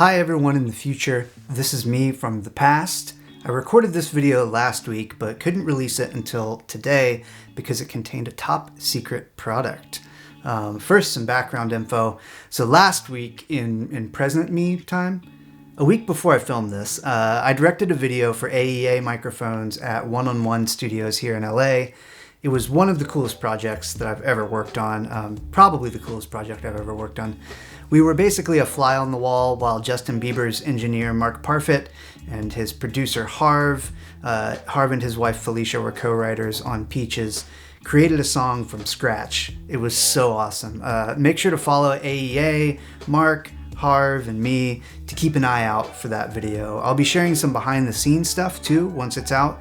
Hi everyone in the future, this is me from the past. I recorded this video last week but couldn't release it until today because it contained a top secret product. First, some background info. So last week in present me time, a week before I filmed this, I directed a video for AEA microphones at One-on-One Studios here in LA. It was one of the coolest projects that I've ever worked on, probably the coolest project I've ever worked on. We were basically a fly on the wall while Justin Bieber's engineer Mark Parfit and his producer Harv and his wife Felicia were co-writers on Peaches, created a song from scratch. It was so awesome. Make sure to follow AEA, Mark, Harv, and me to keep an eye out for that video. I'll be sharing some behind the scenes stuff too once it's out.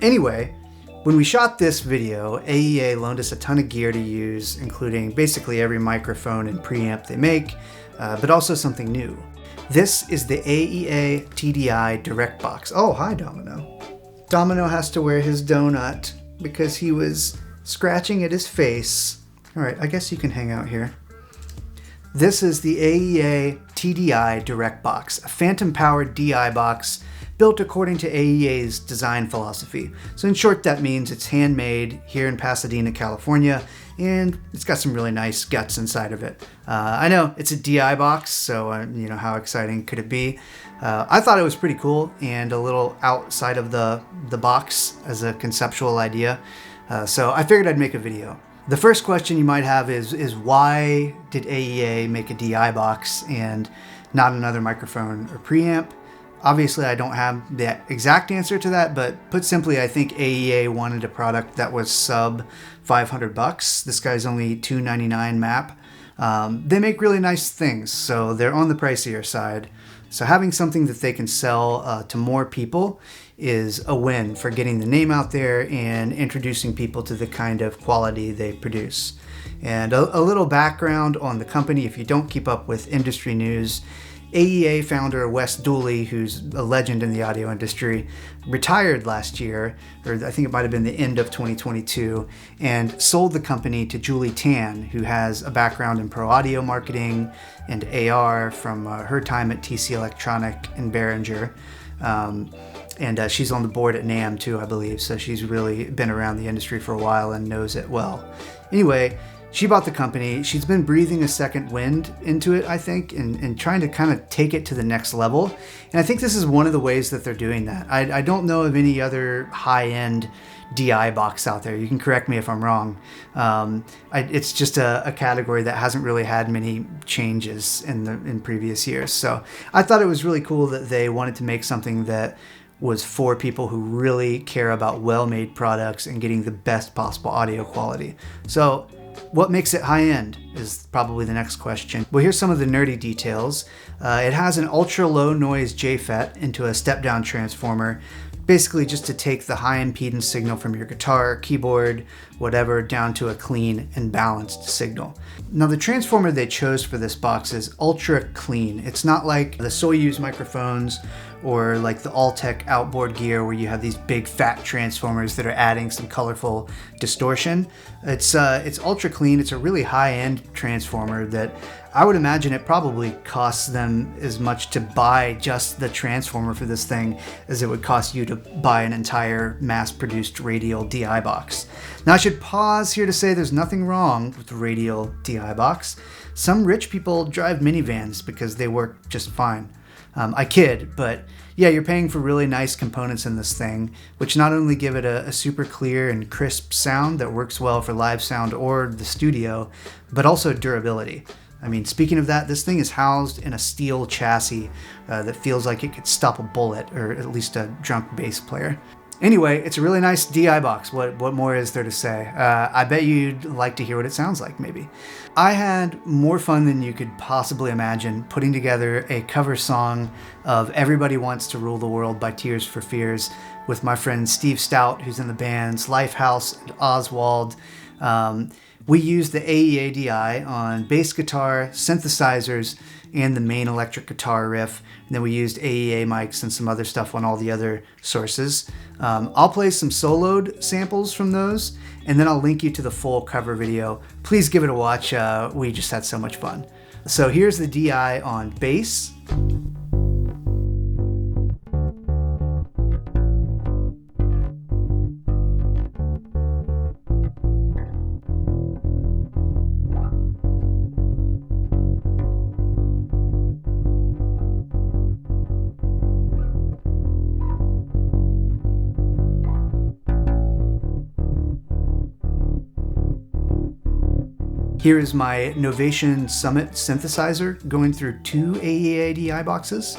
Anyway, when we shot this video, AEA loaned us a ton of gear to use, including basically every microphone and preamp they make, but also something new. This is the AEA TDI Direct Box. Oh, hi Domino. Domino has to wear his donut because he was scratching at his face. All right, I guess you can hang out here. This is the AEA TDI Direct Box, a phantom-powered DI box built according to AEA's design philosophy. So in short, that means it's handmade here in Pasadena, California, and it's got some really nice guts inside of it. I know it's a DI box, so you know, how exciting could it be? I thought it was pretty cool and a little outside of the box as a conceptual idea. So I figured I'd make a video. The first question you might have is why did AEA make a DI box and not another microphone or preamp? Obviously, I don't have the exact answer to that, but put simply, I think AEA wanted a product that was sub $500. This guy's only $299 map. They make really nice things, so they're on the pricier side. So having something that they can sell to more people is a win for getting the name out there and introducing people to the kind of quality they produce. And a little background on the company, if you don't keep up with industry news, AEA founder Wes Dooley, who's a legend in the audio industry, retired last year, or I think it might have been the end of 2022, and sold the company to Julie Tan, who has a background in pro audio marketing and AR from her time at TC Electronic and Behringer. And she's on the board at NAMM too, I believe, so she's really been around the industry for a while and knows it well. Anyway, she bought the company. She's been breathing a second wind into it, I think, and trying to kind of take it to the next level. And I think this is one of the ways that they're doing that. I don't know of any other high-end DI box out there. You can correct me if I'm wrong. It's just a category that hasn't really had many changes in previous years. So I thought it was really cool that they wanted to make something that was for people who really care about well-made products and getting the best possible audio quality. So what makes it high-end is probably the next question. Well, here's some of the nerdy details. It has an ultra-low noise JFET into a step-down transformer, basically just to take the high impedance signal from your guitar, keyboard, whatever, down to a clean and balanced signal. Now the transformer they chose for this box is ultra clean. It's not like the Soyuz microphones or like the Alltech outboard gear where you have these big fat transformers that are adding some colorful distortion. It's ultra clean. It's a really high-end transformer that I would imagine it probably costs them as much to buy just the transformer for this thing as it would cost you to buy an entire mass-produced radial DI box. Now I should pause here to say there's nothing wrong with the radial DI box. Some rich people drive minivans because they work just fine. I kid, but yeah, you're paying for really nice components in this thing, which not only give it a super clear and crisp sound that works well for live sound or the studio, but also durability. I mean, speaking of that, this thing is housed in a steel chassis that feels like it could stop a bullet, or at least a drunk bass player. Anyway, it's a really nice DI box. What more is there to say? I bet you'd like to hear what it sounds like, maybe. I had more fun than you could possibly imagine putting together a cover song of Everybody Wants to Rule the World by Tears for Fears with my friend Steve Stout, who's in the bands Lifehouse and ØZWALD. We used the AEA DI on bass guitar, synthesizers, and the main electric guitar riff. And then we used AEA mics and some other stuff on all the other sources. I'll play some soloed samples from those, and then I'll link you to the full cover video. Please give it a watch. We just had so much fun. So here's the DI on bass. Here is my Novation Summit synthesizer going through 2 AEA TDI boxes.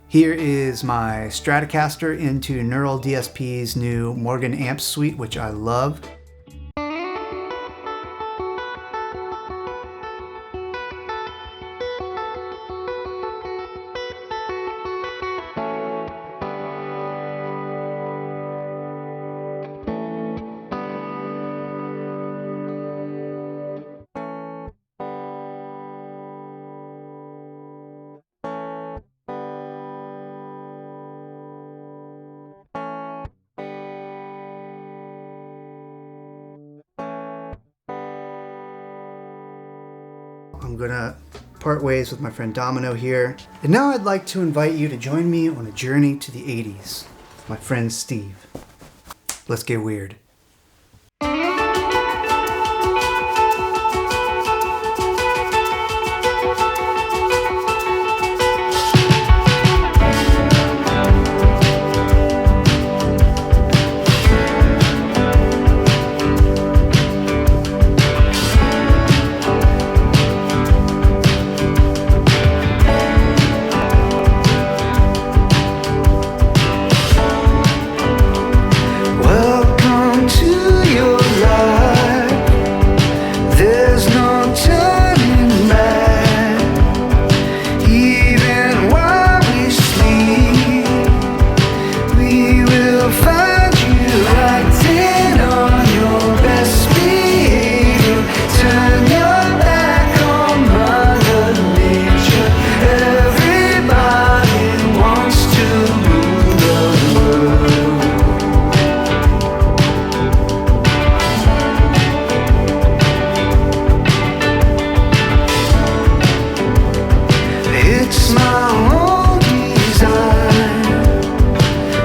Here is my Stratocaster into Neural DSP's new Morgan Amp Suite, which I love. I'm gonna part ways with my friend Domino here. And now I'd like to invite you to join me on a journey to the 80s with my friend Steve. Let's get weird.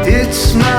It's my